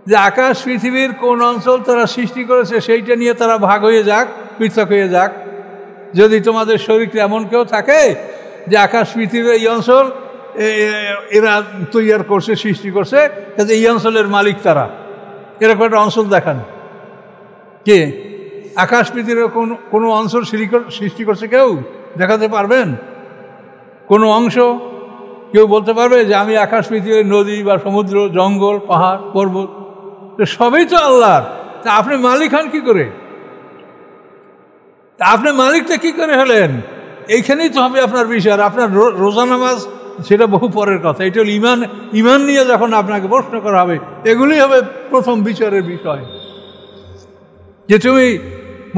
যে আকাশ পৃথিবীর কোন অঞ্চল তারা সৃষ্টি করেছে, সেইটা নিয়ে তারা ভাগ হয়ে যাক, পৃথক হয়ে যাক। যদি তোমাদের শরীরে এমন কেউ থাকে যে আকাশ পৃথিবীর এই অঞ্চল এরা তৈরি করছে, সৃষ্টি করছে, যাতে এই অঞ্চলের মালিক তারা, এরকম একটা অঞ্চল দেখান। কে? আকাশ পৃথিবীর কোনো অঞ্চল সৃষ্টি করছে কেউ? দেখাতে পারবেন? কোনো অংশ কেউ বলতে পারবে যে আমি আকাশ পৃথিবীর নদী বা সমুদ্র, জঙ্গল, পাহাড়, পর্বত, সবই তো আল্লাহর। তা আপনি মালিক হন কি করে? তা আপনি মালিকটা কি করে হলেন? এইখানেই তো হবে আপনার বিষয়। আপনার রোজা নামাজ সেটা বহু পরের কথা। এটা হল ইমান। ইমান নিয়ে যখন আপনাকে প্রশ্ন করা হবে, এগুলি হবে প্রথম বিচারের বিষয়। যে তুমি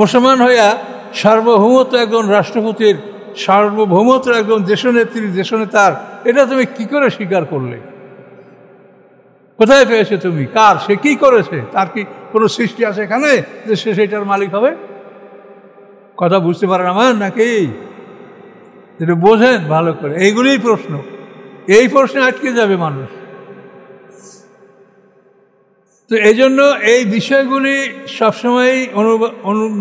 মুসলমান হইয়া সার্বভৌমত্ব একজন রাষ্ট্রপতির, সার্বভৌমত্ব একজন দেশনেত্রী, দেশনেতার, এটা তুমি কি করে স্বীকার করলে? কোথায় পেয়েছে তুমি? কার? সে কি করেছে? তার কি কোনো সৃষ্টি আছে এখানে যে সে সেটার মালিক হবে? কথা বুঝতে পারেন আমার নাকি? এটা বোঝেন ভালো করে। এইগুলিই প্রশ্ন। এই প্রশ্নে আটকে যাবে মানুষ। তো এই জন্য এই বিষয়গুলি সবসময়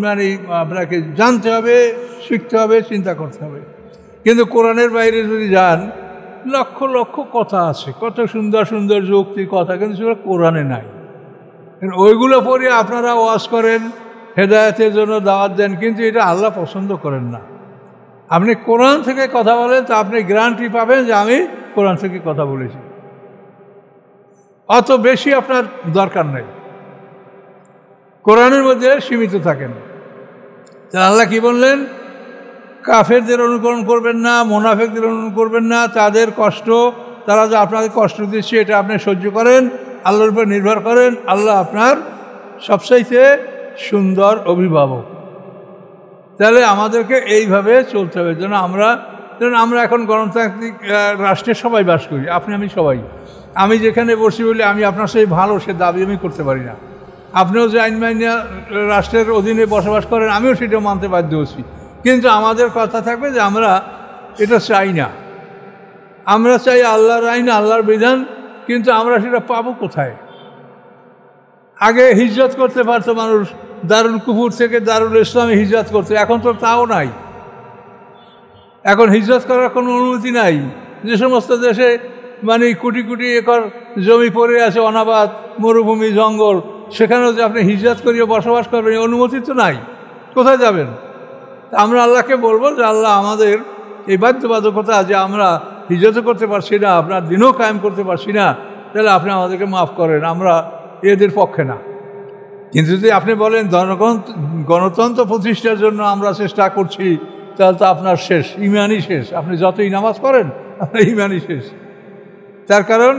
মানে আপনাকে জানতে হবে, শিখতে হবে, চিন্তা করতে হবে। কিন্তু কোরআনের বাইরে যদি যান, লক্ষ লক্ষ কথা আছে, কত সুন্দর সুন্দর যুক্তি কথা, কিন্তু সেগুলো কোরআনে নাই। ওইগুলো পড়ে আপনারা ওয়াজ করেন, হেদায়েতের জন্য দাওয়াত দেন, কিন্তু এটা আল্লাহ পছন্দ করেন না। আপনি কোরআন থেকে কথা বলেন, তো আপনি গ্যারান্টি পাবেন যে আমি কোরআন থেকে কথা বলেছি। অত বেশি আপনার দরকার নেই। কোরআনের মধ্যে সীমিত থাকেন। তাহলে আল্লাহ কি বললেন? কাফেরদের অনুকরণ করবেন না, মুনাফিকদের অনুকরণ করবেন না, তাদের কষ্ট, তারা যে আপনাকে কষ্ট দিচ্ছে এটা আপনি সহ্য করেন, আল্লাহর উপর নির্ভর করেন, আল্লাহ আপনার সবচাইতে সুন্দর অভিভাবক। তাহলে আমাদেরকে এইভাবে চলতে হবে। যেন আমরা এখন গণতান্ত্রিক রাষ্ট্রে সবাই বাস করি, আপনি আমি সবাই। আমি যেখানে বসি বলে আমি আপনার সাথে ভালো সে দাবি আমি করতে পারি না। আপনিও যে আইন মাইনা রাষ্ট্রের অধীনে বসবাস করেন, আমিও সেটা মানতে বাধ্য হচ্ছি। কিন্তু আমাদের কথা থাকবে যে আমরা এটা চাই না, আমরা চাই আল্লাহর আইন, আল্লাহর বিধান, কিন্তু আমরা সেটা পাবো কোথায়? আগে হিজরত করতে পারতো মানুষ, দারুল কুফর থেকে দারুল ইসলামে হিজরত করতে, এখন তো তাও নাই। এখন হিজরত করার কোনো অনুমতি নাই। যে সমস্ত দেশে মানে কোটি কোটি একর জমি পড়ে আছে, অনাবাদ, মরুভূমি, জঙ্গল, সেখানেও যে আপনি হিজরত করিয়ে বসবাস করবেন এই অনুমতি তো নাই। কোথায় যাবেন? আমরা আল্লাহকে বলবো যে আল্লাহ আমাদের এই বাধ্যবাধকতা যে আমরা হিজরত করতে পারছি না, আপনার দিনও কায়েম করতে পারছি না, তাহলে আপনি আমাদেরকে মাফ করেন, আমরা এদের পক্ষে না। কিন্তু যদি আপনি বলেন গণতন্ত্র প্রতিষ্ঠার জন্য আমরা চেষ্টা করছি, তাহলে তো আপনার শেষ, ইমানই শেষ। আপনি যতই নামাজ পড়েন আপনার ইমানই শেষ। তার কারণ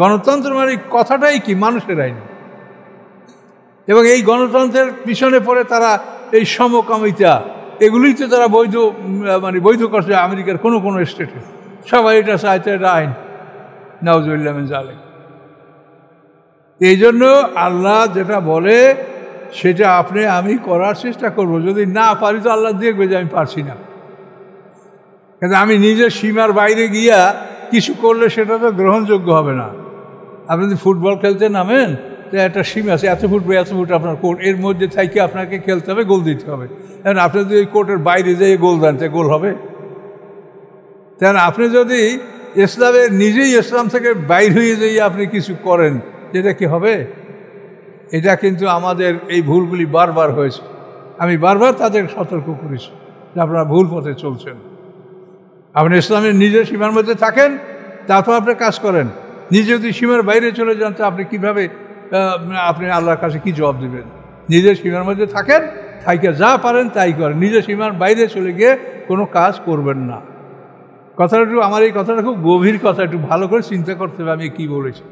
গণতন্ত্র মানে কথাটাই কি? মানুষের আইন। এবং এই গণতন্ত্রের পিছনে পড়ে তারা এই সমকামিতা, এগুলিই তো তারা বৈধ করছে আমেরিকার কোনো স্টেটে। সবাই এটা চাইতে, এটা আইন। নাউজুবিল্লাহ মিন যালিক। এই জন্য আল্লাহ যেটা বলে সেটা আপনি আমি করার চেষ্টা করব। যদি না পারি তো আল্লাহ দেখবে যে আমি পারছি না। কিন্তু আমি নিজের সীমার বাইরে গিয়া কিছু করলে সেটা তো গ্রহণযোগ্য হবে না। আপনি যদি ফুটবল খেলতে নামেন, তো একটা সীমা আছে, এত ফুট বা এত ফুট আপনার কোর্ট, এর মধ্যে থেকে আপনাকে খেলতে হবে, গোল দিতে হবে। কারণ আপনি যদি ওই কোর্টের বাইরে যেয়ে গোল দেন, তো গোল হবে? কারণ আপনি যদি নিজেই ইসলাম থেকে বাইর হয়ে যেয়ে আপনি কিছু করেন, যেটা কি হবে? এটা কিন্তু আমাদের এই ভুলগুলি বারবার হয়েছে। আমি বারবার তাদের সতর্ক করেছি যে আপনারা ভুল পথে চলছেন। আপনি ইসলামের নিজের সীমার মধ্যে থাকেন, তারপর আপনি কাজ করেন। নিজে যদি সীমার বাইরে চলে যান, তো আপনি কীভাবে আপনি আল্লাহর কাছে কি জবাব দেবেন? নিজের সীমার মধ্যে থাকেন, থাইকে যা পারেন তাই করেন। নিজের সীমার বাইরে চলে গিয়ে কোনো কাজ করবেন না। কথাটা একটু, আমার এই কথাটা খুব গভীর কথা, একটু ভালো করে চিন্তা করতে হবে আমি কি বলেছি।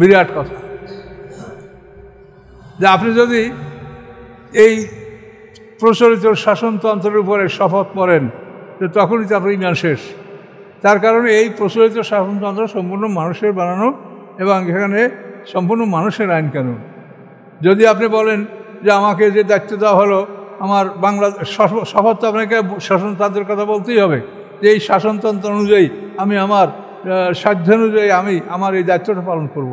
বিরাট কথা যে আপনি যদি এই প্রচলিত শাসনতন্ত্রের উপরে শপথ করেন, তো তখনই তো আপনার ইমান শেষ। তার কারণে এই প্রচলিত শাসনতন্ত্র সম্পূর্ণ মানুষের বানানো এবং এখানে সম্পূর্ণ মানুষের আইন কানুন। যদি আপনি বলেন যে আমাকে যে দায়িত্ব দেওয়া হলো, আমার শপথ তো আপনাকে শাসনতন্ত্রের কথা বলতেই হবে, যে এই শাসনতন্ত্র অনুযায়ী আমি আমার সাধ্যানুযায়ী আমি আমার এই দায়িত্বটা পালন করব।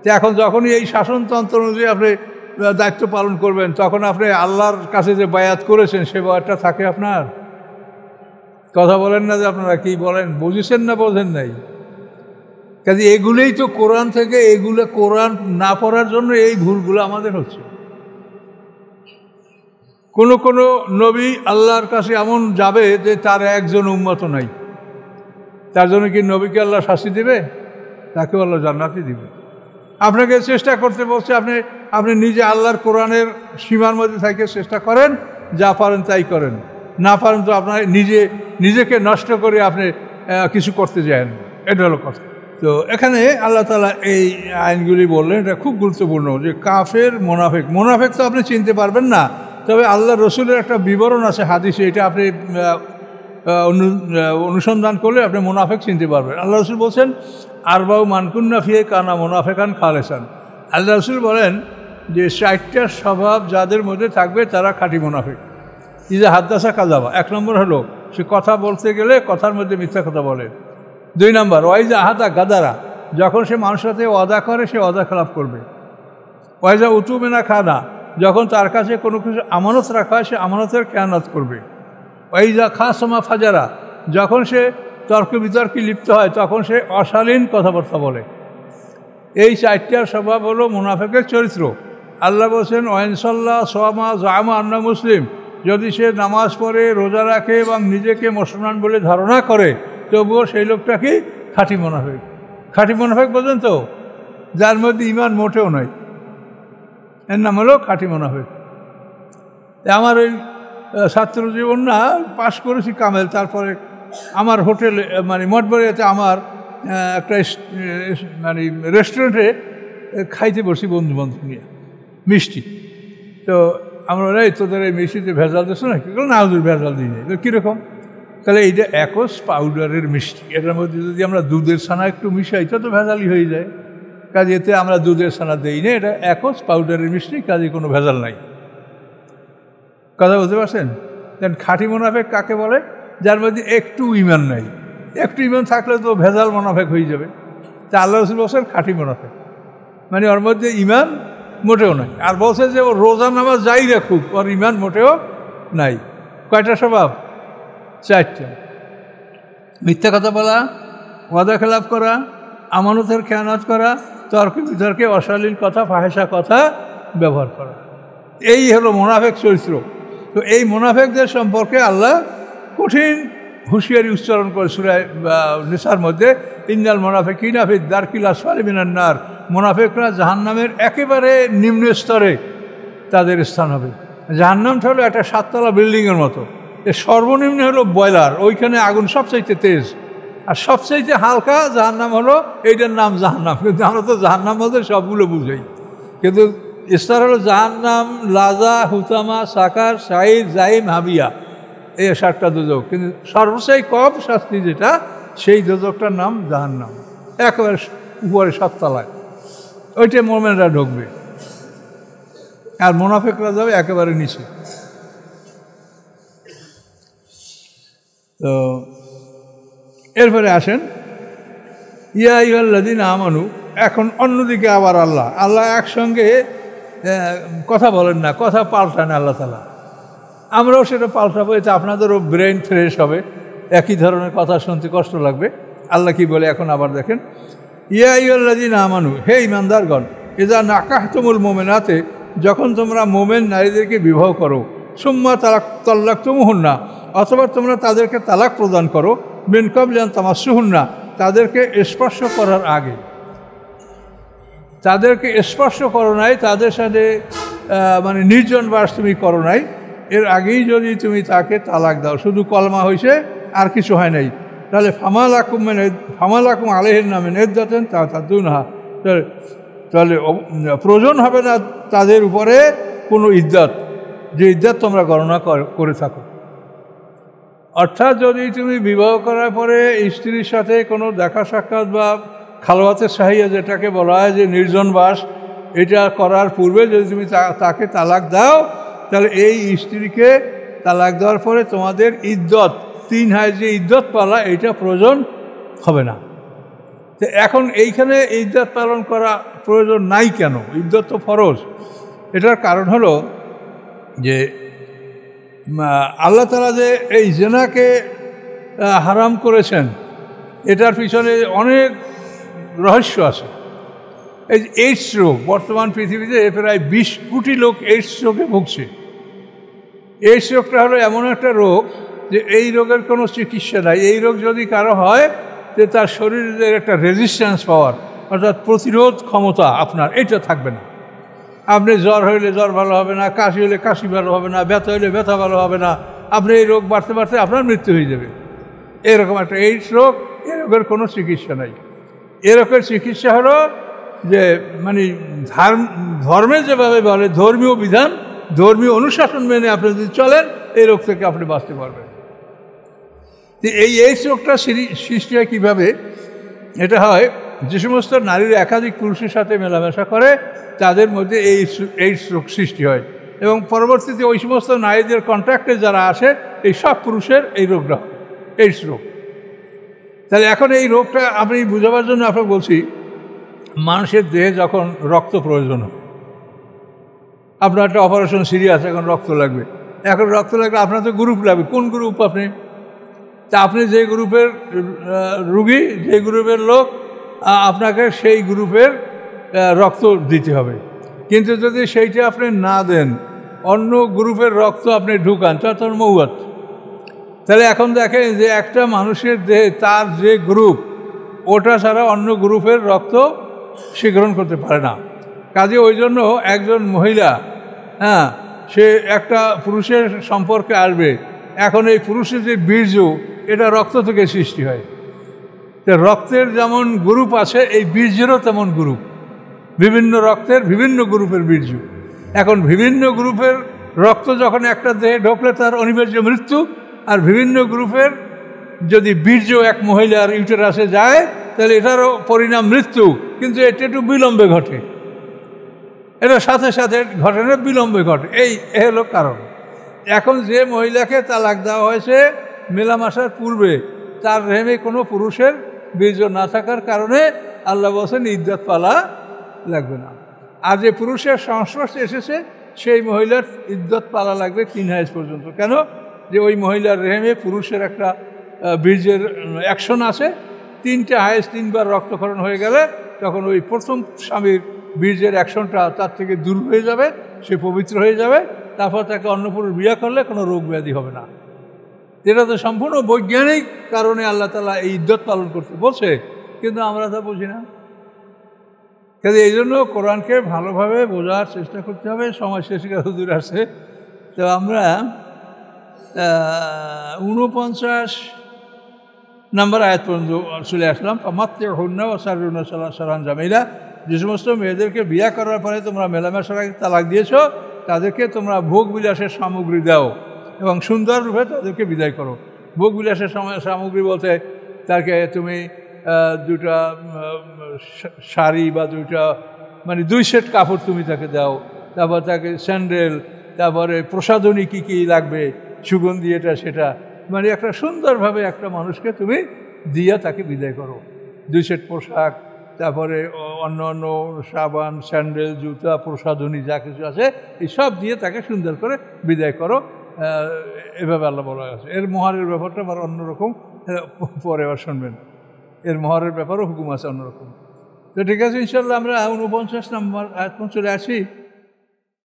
তো এখন যখনই এই শাসনতন্ত্র অনুযায়ী আপনি দায়িত্ব পালন করবেন, তখন আপনি আল্লাহর কাছে যে বায়াত করেছেন সে বায়াতটা থাকে আপনার? কথা বলেন না যে আপনারা কি বলেন, বুঝেছেন না বোঝেন নাই? কাজে এগুলোই তো কোরআন থেকে, এগুলো কোরআন না পড়ার জন্য এই ভুলগুলো আমাদের হচ্ছে। কোনো কোনো নবী আল্লাহর কাছে এমন যাবে যে তার একজন উম্মত নাই, তার জন্য কি নবীকে আল্লাহ শাস্তি দেবে? তাকেও আল্লাহ জান্নাতই দিবে। আপনাকে চেষ্টা করতে বলছে, আপনি নিজে আল্লাহর কোরআনের সীমার মধ্যে থেকে চেষ্টা করেন, যা পারেন তাই করেন, না পারেন তো আপনার নিজেকে নষ্ট করে আপনি কিছু করতে যান। এটা হলো কথা। তো এখানে আল্লাহ তাআলা এই আইনগুলি বললেন, এটা খুব গুরুত্বপূর্ণ যে কাফের মোনাফেক তো আপনি চিনতে পারবেন না, তবে আল্লাহ রসুলের একটা বিবরণ আছে হাদিসে, এটা আপনি অনুসন্ধান করলে আপনি মোনাফেক চিনতে পারবেন। আল্লাহ রসুল বলছেন আরবাউ মানকুন্না ফিহে কানা মোনাফেকান খালেসান। আল্লাহ রসুল বলেন যে 4টা স্বভাব যাদের মধ্যে থাকবে তারা খাঁটি মোনাফেক। ইজা হাদ্দাসা কাযাবা, 1 নম্বর হলো সে কথা বলতে গেলে কথার মধ্যে মিথ্যা কথা বলে। 2 নম্বর ওয়াইজা আহাদা গাদারা, যখন সে মানুষের সাথে ওয়াদা করে সে ওয়াদা খেলাপ করবে। ওয়াইজা উতুমেনা খানা, যখন তার কাছে কোনো কিছু আমানত রাখা হয় সে আমানতের খেয়ানত করবে। ওয়াইজা খাসমা ফাজারা, যখন সে তর্ক বিতর্কে লিপ্ত হয় তখন সে অশালীন কথাবার্তা বলে। এই 4টা স্বভাব হলো মুনাফিকের চরিত্র। আল্লাহ বলছেন ওয়াইনসাল্লাহ সোয়ামা জামা আন্না মুসলিম, যদি সে নামাজ পড়ে, রোজা রাখে এবং নিজেকে মুসলমান বলে ধারণা করে, তবুও সেই লোকটা কি খাঁটি মুনাফিক। খাঁটি মুনাফিক বলছেন তো, যার মধ্যে ঈমান মোটেও নয়। এর নাম হলো খাঁটি মুনাফিক। আমার ওই ছাত্র জীবন না পাশ করেছি কামেল, তারপরে আমার হোটেলে মানে মঠবাড়িয়াতে আমার একটা মানে রেস্টুরেন্টে খাইতে বসি বন্ধু বান্ধব নিয়ে মিষ্টি। তো আমরা এই তোদের এই মিষ্টিতে ভেজাল দিচ্ছ না, কী করলো না হুজুর ভেজাল দিই নাই। তো কীরকম? তাহলে এইটা একস পাউডারের মিষ্টি, এটার মধ্যে যদি আমরা দুধের ছানা একটু মিশাই তো ভেজালই হয়ে যায়। কাজে এতে আমরা দুধের ছানা দিই না, এটা একস পাউডারের মিষ্টি, কাজে কোনো ভেজাল নাই। কথা বুঝতে পারছেন? দেন খাঁটি মুনাফিক কাকে বলে? যার মধ্যে একটু ঈমান নাই। একটু ঈমান থাকলে তো ভেজাল মুনাফিক হয়ে যাবে। তা আল্লাহ রাসূল বলছেন খাঁটি মুনাফিক মানে ওর মধ্যে ঈমান মোটেও নাই। আর বলছে যে ও রোজা নামাজ যাই রাখুক, ওর ঈমান মোটেও নাই। কয়টা স্বভাব? 4টা। মিথ্যা কথা বলা, ওয়াদা খেলাপ করা, আমানতের খেয়ানত করা, তর্ক বিতর্কে অশালীন কথা, ফাহেসা কথা ব্যবহার করা, এই হলো মুনাফিক চরিত্র। তো এই মুনাফিকদের সম্পর্কে আল্লাহ কঠিন হুঁশিয়ারি উচ্চারণ করে সূরা নিসার মধ্যে, ইন্নাল মুনাফিকিনা ফি দারকিল আসফালি মিনান নার, মুনাফিকরা জাহান্নামের একেবারে নিম্ন স্তরে তাদের স্থান হবে। জাহান্নামটা হলো একটা 7 তলা বিল্ডিংয়ের মতো, এর সর্বনিম্ন হলো বয়লার, ওইখানে আগুন সবচাইতে তেজ, আর সবচাইতে হালকা জাহান্নাম হলো, এইটার নাম জাহান্নাম। কিন্তু আমরা তো জাহান্নাম বলতে সবগুলো বুঝাই, কিন্তু স্তর হলো জাহান্নাম, লাজা, হুতামা, সাকার, সাইদ, জাইম, হাবিয়া, এই 7টা দোজক। কিন্তু সর্বশেষ কম শাস্তি যেটা, সেই দোজকটার নাম জাহান্নাম, একেবারে উপরে 7 তলায়। ওইটা মোমেনরা ঢুকবে, আর মুনাফিকরা যাবে একেবারে নিচে। তো এরপরে আসেন ইয়া আইয়ুহাল্লাযীনা আমানু। এখন অন্যদিকে আবার আল্লাহ একসঙ্গে কথা বলেন না, কথা পাল্টান আল্লাহ তাআলা। আমরাও সেটা পাল্টাবো, এতে আপনাদেরও ব্রেন ফ্রেশ হবে, একই ধরনের কথা শুনতে কষ্ট লাগবে। আল্লাহ কি বলে এখন আবার দেখেন, ইয়া আইয়ুহাল্লাযীনা আমানু, হে ঈমানদারগণ, ইযা নাকাহতুমুল মুমিনাতে, যখন তোমরা মোমেন নারীদেরকে বিবাহ করো, সুম্মা তালাকতুমুহুন্না, অথবা তোমরা তাদেরকে তালাক প্রদান করো, মিন ক্বাবলি আন তামাসসুহুন্না, তাদেরকে স্পর্শ করার আগে, তাদেরকে স্পর্শ করো নাই, তাদের সাথে মানে নির্জন বাস তুমি করো নাই, এর আগেই যদি তুমি তাকে তালাক দাও, শুধু কলমা হয়েছে আর কিছু হয় নাই, তাহলে ফামালাকুম আলাইহিন্না মিন ইদ্দাতিন তা'তাদুনহা, তাহলে প্রয়োজন হবে না তাদের উপরে কোনো ইদ্দাত, যে ইদ্দাত তোমরা গণনা করে থাকো। অর্থাৎ যদি তুমি বিবাহ করার পরে স্ত্রীর সাথে কোনো দেখা সাক্ষাৎ বা খালওয়াতের সাহিয়া, যেটাকে বলা হয় যে নির্জন বাস, এটা করার পূর্বে যদি তুমি তাকে তালাক দাও, তাহলে এই স্ত্রীকে তালাক দেওয়ার পরে তোমাদের ইদ্দত 3 হয়, যে ইদ্দত পালা, এটা প্রয়োজন হবে না। তো এখন এইখানে ইদ্দত পালন করা প্রয়োজন নাই কেন? ইদ্দত তো ফরজ। এটার কারণ হলো যে আল্লাহ তাআলা যে এই জিনাকে হারাম করেছেন, এটার পিছনে অনেক রহস্য আছে। এই যে এইডস রোগ, বর্তমান পৃথিবীতে প্রায় 20 কোটি লোক এইডস রোগে ভুগছে। এইডস রোগটা হলো এমন একটা রোগ যে এই রোগের কোনো চিকিৎসা নাই। এই রোগ যদি কারো হয়, যে তার শরীরের একটা রেজিস্ট্যান্স পাওয়ার, অর্থাৎ প্রতিরোধ ক্ষমতা আপনার এটা থাকবে না। আপনি জ্বর হইলে জ্বর ভালো হবে না, কাশি হলে কাশি ভালো হবে না, ব্যথা হইলে ব্যথা ভালো হবে না, আপনি এই রোগ বাড়তে বাড়তে আপনার মৃত্যু হয়ে যাবে। এরকম একটা এইডস রোগ, এই রোগের কোনো চিকিৎসা নাই। এ রোগের চিকিৎসা হলো যে মানে ধর্মে যেভাবে বলে, ধর্মীয় বিধান, ধর্মীয় অনুশাসন মেনে আপনি যদি চলেন, এই রোগ থেকে আপনি বাঁচতে পারবেন। এই এইডস রোগটা সৃষ্টি হয় কীভাবে? এটা হয় যে সমস্ত নারীরা একাধিক পুরুষের সাথে মেলামেশা করে, তাদের মধ্যে এই এইডস রোগ সৃষ্টি হয়, এবং পরবর্তীতে ওই সমস্ত নারীদের কন্ট্যাক্টে যারা আসে, এই সব পুরুষের এই রোগটা হয়, এইডস রোগ। তাহলে এখন এই রোগটা আপনি বোঝাবার জন্য আপনাকে বলছি, মানুষের দেহে যখন রক্ত প্রয়োজন হয়, আপনার একটা অপারেশন সিরিয়াস, এখন রক্ত লাগবে, এখন রক্ত লাগলে আপনার তো গ্রুপ লাগবে। কোন গ্রুপ আপনি? তা আপনি যে গ্রুপের রুগী, যে গ্রুপের লোক, আপনাকে সেই গ্রুপের রক্ত দিতে হবে। কিন্তু যদি সেইটা আপনি না দেন, অন্য গ্রুপের রক্ত আপনি ঢুকান, তখন মৌয়াত। তাহলে এখন দেখেন যে একটা মানুষের দেহে তার যে গ্রুপ, ওটা ছাড়া অন্য গ্রুপের রক্ত সে গ্রহণ করতে পারে না। কাজে ওই জন্য একজন মহিলা হ্যাঁ সে একটা পুরুষের সম্পর্কে আসবে, এখন এই পুরুষের যে বীর্য এটা রক্ত থেকে সৃষ্টি হয়। তো রক্তের যেমন গ্রুপ আছে, এই বীর্যেরও তেমন গ্রুপ, বিভিন্ন রক্তের বিভিন্ন গ্রুপের বীর্য। এখন বিভিন্ন গ্রুপের রক্ত যখন একটা দেহে ঢোকলে তার অনিবার্য মৃত্যু, আর বিভিন্ন গ্রুপের যদি বীর্য এক মহিলার ইউটেরাসে যায় তাহলে এটারও পরিণাম মৃত্যু, কিন্তু এটা একটু বিলম্বে ঘটে, এটা সাথে সাথে ঘটে না, বিলম্বে ঘটে। এই হলো কারণ। এখন যে মহিলাকে তালাক দেওয়া হয়েছে মেলামেশার পূর্বে, তার রেহেমে কোনো পুরুষের বীর্য না থাকার কারণে আল্লাহ বলছেন ইদ্যত পালা লাগবে না। আর যে পুরুষের সংস্পর্শে এসেছে সেই মহিলার ইদ্যত পালা লাগবে 3 হাইজ পর্যন্ত। কেন? যে ওই মহিলার রেহেমে পুরুষের একটা বীর্যের অ্যাকশন আছে, 3টে হাইজ 3বার রক্তক্ষরণ হয়ে গেলে তখন ওই প্রথম স্বামীর বীর্যের অ্যাকশনটা তার থেকে দূর হয়ে যাবে, সে পবিত্র হয়ে যাবে, তারপর তাকে অন্য পুরুষ বিয়ে করলে কোনো রোগ ব্যাধি হবে না। এটা তো সম্পূর্ণ বৈজ্ঞানিক কারণে আল্লাহ তাআলা এই ইদ্যত পালন করতে বলছে, কিন্তু আমরা তা বুঝি না। কাজে এই জন্য কোরআনকে ভালোভাবে বোঝার চেষ্টা করতে হবে। সময় শেষ দূর আসছে, তো আমরা 49 নম্বর আয়াত পর্যন্ত চলে আসলাম। মাত্র হুন্না ও সারুন্না সারান জামিলা, যে সমস্ত মেয়েদেরকে বিয়ে করার পরে তোমরা মেলামেশার আগে তালাক দিয়েছ, তাদেরকে তোমরা ভোগ বিলাসের সামগ্রী দাও এবং সুন্দর রূপে তাদেরকে বিদায় করো। ভোগ বিলাসের সামগ্রী বলতে তাকে তুমি 2টা শাড়ি বা 2টা মানে 2 সেট কাপড় তুমি তাকে দাও, তারপর তাকে স্যান্ডেল, তারপরে প্রসাধনী কী কী লাগবে, সুগন্ধি এটা সেটা, মানে একটা সুন্দরভাবে একটা মানুষকে তুমি দিয়া তাকে বিদায় করো। 2 সেট পোশাক, তারপরে অন্য অন্য সাবান, স্যান্ডেল, জুতা, প্রসাধনী যা কিছু আছে এই সব দিয়ে তাকে সুন্দর করে বিদায় করো। এভাবে আল্লাহ বলা আছে। এর মোহরের ব্যাপারটা আবার অন্যরকম, পরে আবার শুনবেন। এর মোহরের ব্যাপারও হুকুম আছে অন্যরকম। তো ঠিক আছে, ইনশাল্লাহ আমরা 49 নম্বর আয়াত চলে আসি।